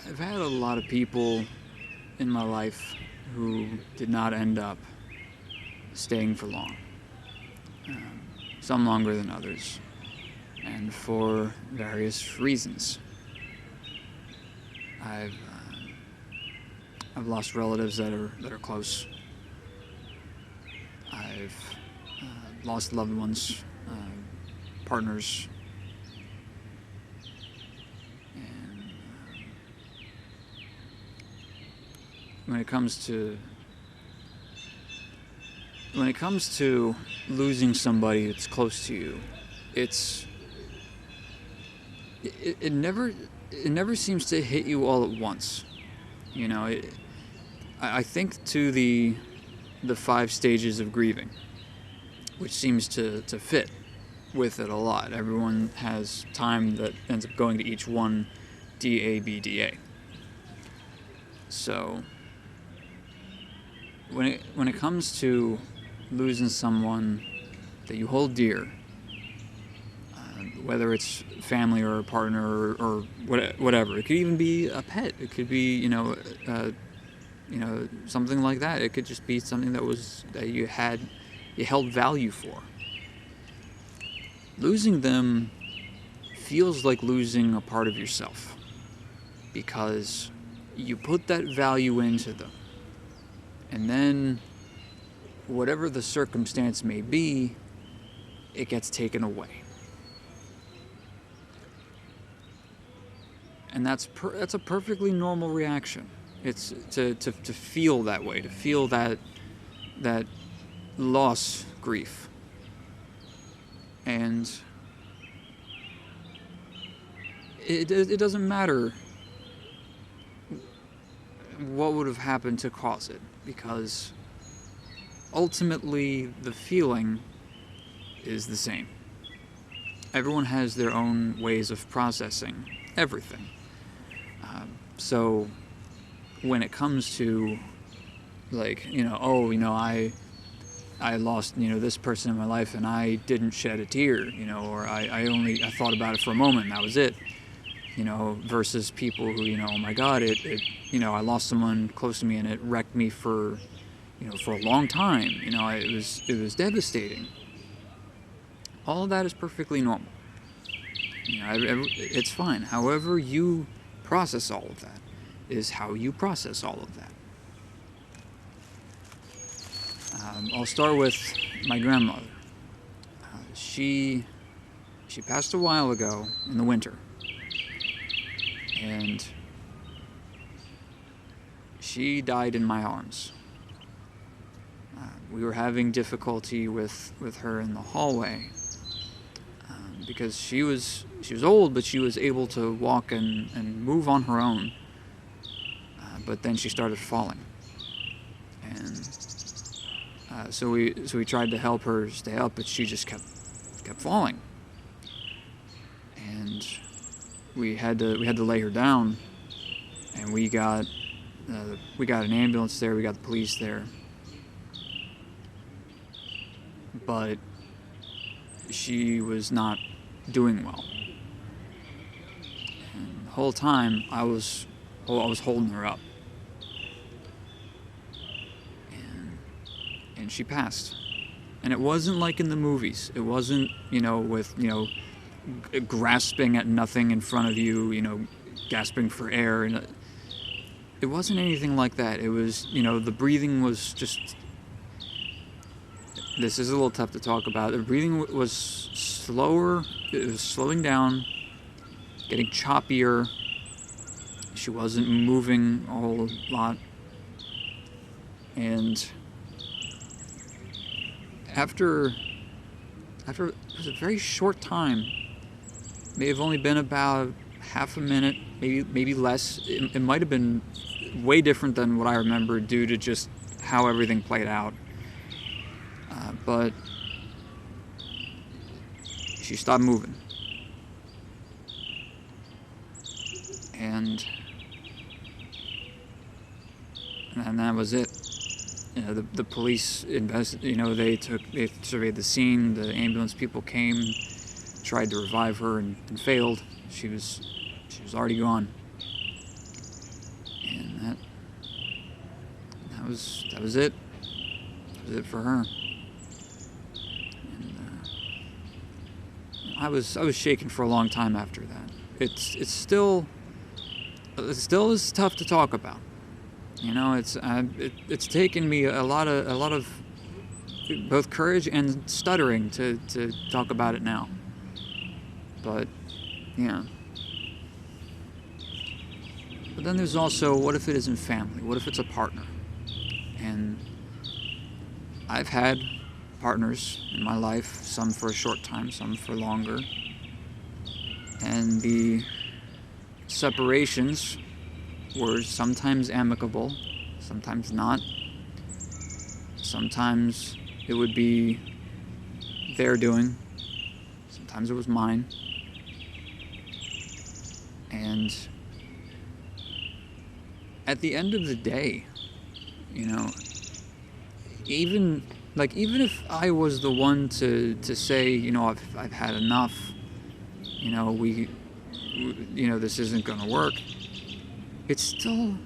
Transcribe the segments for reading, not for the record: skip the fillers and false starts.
I've had a lot of people in my life who did not end up staying for long. Some longer than others, and for various reasons. I've lost relatives that are close. I've lost loved ones, partners, and when it comes to losing somebody that's close to you, it never seems to hit you all at once. I think to the 5 stages of grieving, which seems to fit with it a lot. Everyone has time that ends up going to each one, DABDA. So when it comes to losing someone that you hold dear, whether it's family or a partner or whatever, it could even be a pet. It could be something like that. It could just be something that you held value for. Losing them feels like losing a part of yourself, because you put that value into them, and then whatever the circumstance may be, it gets taken away. And that's a perfectly normal reaction. It's to feel that way, to feel that loss grief. And it doesn't matter what would have happened to cause it, because ultimately the feeling is the same. Everyone has their own ways of processing everything. So when it comes to I lost this person in my life and I didn't shed a tear, or I thought about it for a moment and that was it, versus people who oh my God, I lost someone close to me and it wrecked me for a long time. It was devastating. All of that is perfectly normal. It's fine. However you process all of that is how you process all of that. I'll start with my grandmother. She passed a while ago in the winter, and she died in my arms. We were having difficulty with her in the hallway, because she was old, but she was able to walk and move on her own. But then she started falling, and so we tried to help her stay up, but she just kept falling, and we had to lay her down, and we got an ambulance there, we got the police there, but she was not doing well. And the whole time I was holding her up, and she passed. And it wasn't like in the movies. It wasn't with grasping at nothing in front of you, gasping for air, and it wasn't anything like that. It was the breathing was just, this is a little tough to talk about. The breathing was slower. It was slowing down, getting choppier. She wasn't moving a whole lot. And after it was a very short time, may have only been about half a minute, maybe less. It might have been way different than what I remember due to just how everything played out. But she stopped moving. And that was it. The police they surveyed the scene. The ambulance people came, tried to revive her and failed. She was already gone. And that was it. That was it for her. And I was shaken for a long time after that. It still is tough to talk about. You know, it's taken me a lot of both courage and stuttering to talk about it now. But yeah. But then there's also, what if it isn't family? What if it's a partner? And I've had partners in my life, some for a short time, some for longer. And the separations were sometimes amicable, sometimes not. Sometimes it would be their doing, sometimes it was mine. And at the end of the day, you know, even if I was the one to say, you know, I've had enough, you know, this isn't gonna work, it still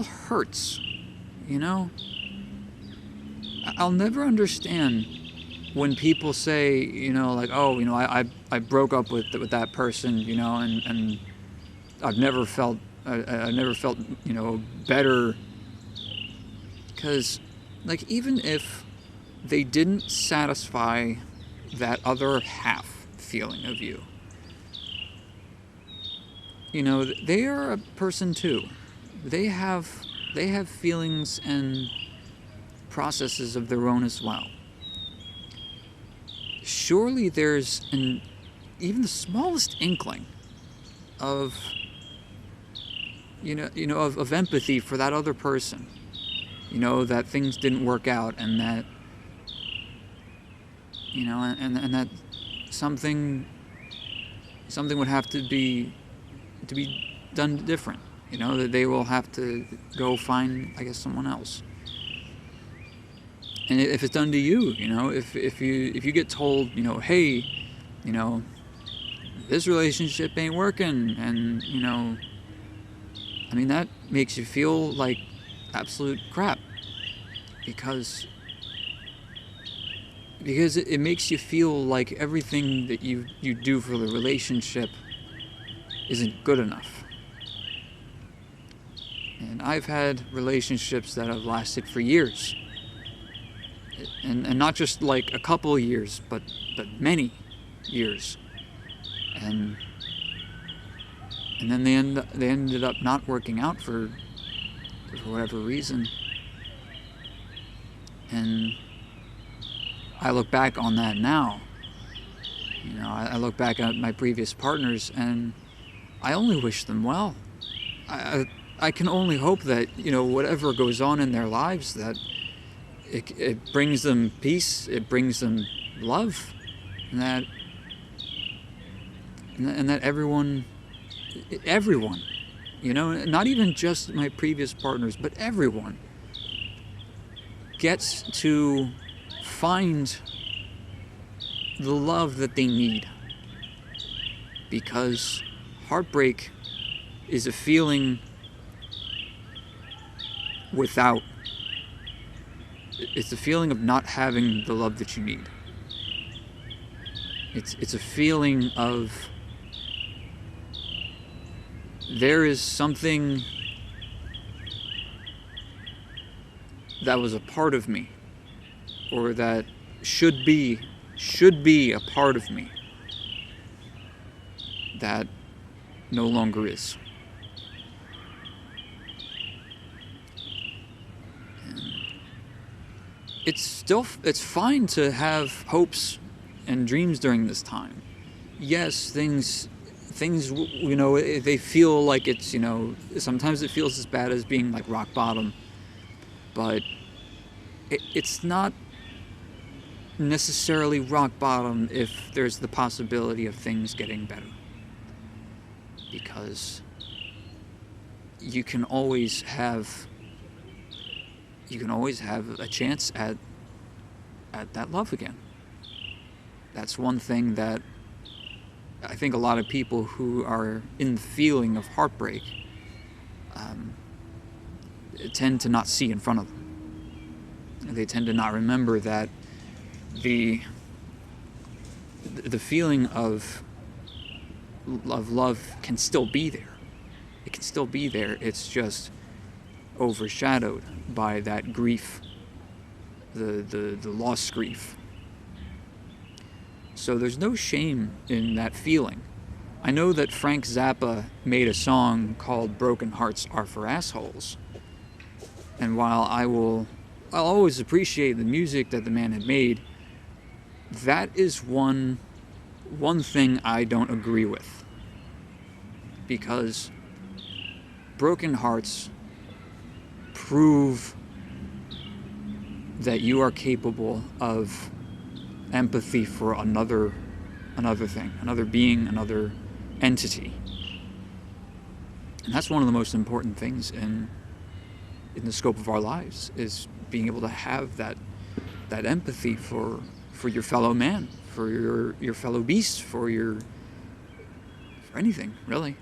hurts, you know. I'll never understand when people say, you know, like, oh, you know, I broke up with that person, you know, and I've never felt you know, better, because, like, even if they didn't satisfy that other half feeling of you, you know, they are a person too. They have feelings and processes of their own as well. Surely there's even the smallest inkling of of empathy for that other person, you know, that things didn't work out, and that, you know, and that something would have to be done different, you know, that they will have to go find, I guess, someone else. And if it's done to you, you know, if you get told, you know, hey, you know, this relationship ain't working, and, you know, I mean, that makes you feel like absolute crap, because it makes you feel like everything that you do for the relationship isn't good enough. And I've had relationships that have lasted for years, and not just like a couple of years, but many years, and then they ended up not working out for whatever reason. And I look back on that now. You know, I look back at my previous partners, and I only wish them well. I can only hope that, you know, whatever goes on in their lives, that it brings them peace, it brings them love, and that everyone, you know, not even just my previous partners, but everyone gets to find the love that they need. Because heartbreak is a feeling without. It's a feeling of not having the love that you need. It's a feeling of there is something that was a part of me, or that should be a part of me, that no longer is. And it's fine to have hopes and dreams during this time. Yes, things, you know, they feel like it's, you know, sometimes it feels as bad as being like rock bottom, but it's not necessarily rock bottom if there's the possibility of things getting better. Because you can always have a chance at that love again. That's one thing that I think a lot of people who are in the feeling of heartbreak tend to not see in front of them. They tend to not remember that the feeling of love can still be there. It can still be there. It's just overshadowed by that grief, the lost grief. So there's no shame in that feeling. I know that Frank Zappa made a song called "Broken Hearts Are for Assholes," and while I'll always appreciate the music that the man had made, that is one thing I don't agree with, because broken hearts prove that you are capable of empathy for another thing, another being, another entity. And that's one of the most important things in the scope of our lives, is being able to have that empathy for your fellow man, for your fellow beast, for anything, really.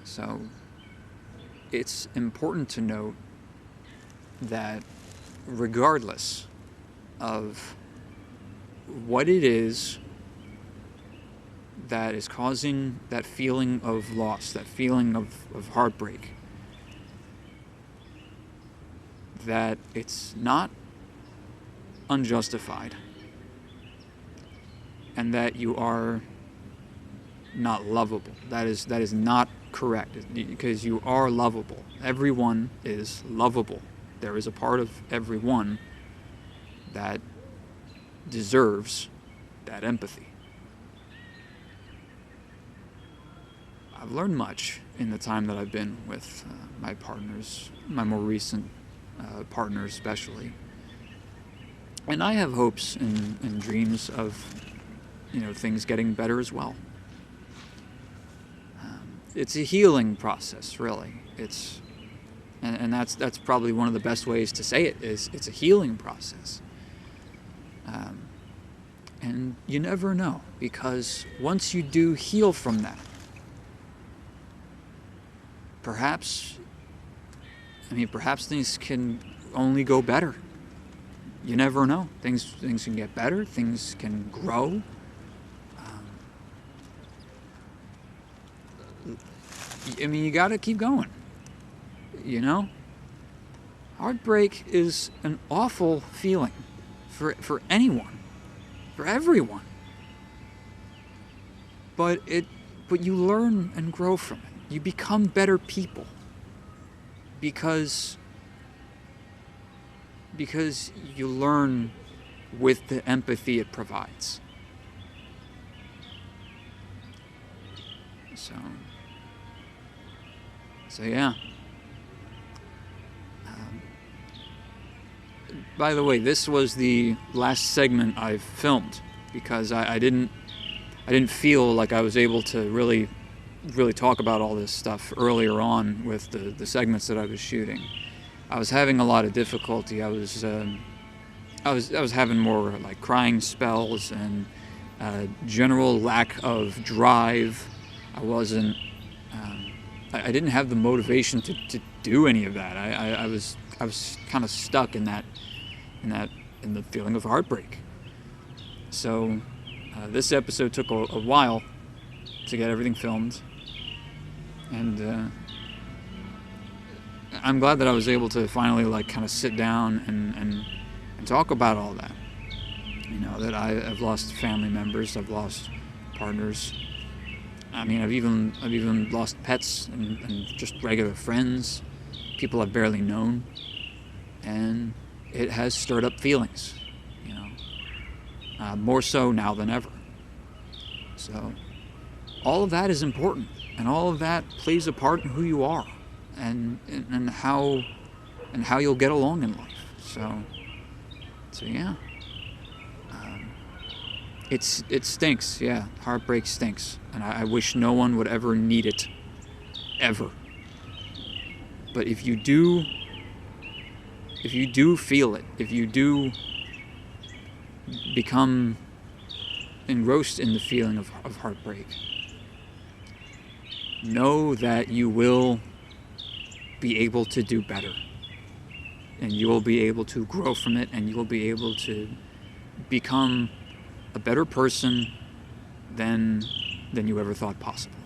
So it's important to note that regardless of what it is that is causing that feeling of loss, that feeling of heartbreak, that it's not unjustified, and that you are not lovable. That is not correct, because you are lovable. Everyone is lovable. There is a part of everyone that deserves that empathy. I've learned much in the time that I've been with my partners, my more recent partners especially. And I have hopes and dreams of, things getting better as well. It's a healing process, really. And that's probably one of the best ways to say it, is it's a healing process. And you never know, because once you do heal from that, perhaps things can only go better. You never know. Things can get better. Things can grow. You got to keep going. Heartbreak is an awful feeling for anyone, for everyone. But you learn and grow from it. You become better people because you learn with the empathy it provides. So yeah. By the way, this was the last segment I've filmed, because I didn't feel like I was able to really talk about all this stuff earlier on with the segments that I was shooting. I was having a lot of difficulty. I was having more like crying spells and general lack of drive. I didn't have the motivation to do any of that. I was kind of stuck in the feeling of heartbreak. So this episode took a while to get everything filmed, and I'm glad that I was able to finally kind of sit down and talk about all that. That I've lost family members, I've lost partners. I've even lost pets and just regular friends, people I've barely known, and it has stirred up feelings, more so now than ever. So all of that is important, and all of that plays a part in who you are, and how you'll get along in life. So yeah. It stinks, yeah. Heartbreak stinks, and I wish no one would ever need it, ever. But if you do feel it, if you do become engrossed in the feeling of heartbreak, know that you will be able to do better. And you will be able to grow from it, and you will be able to become a better person than you ever thought possible.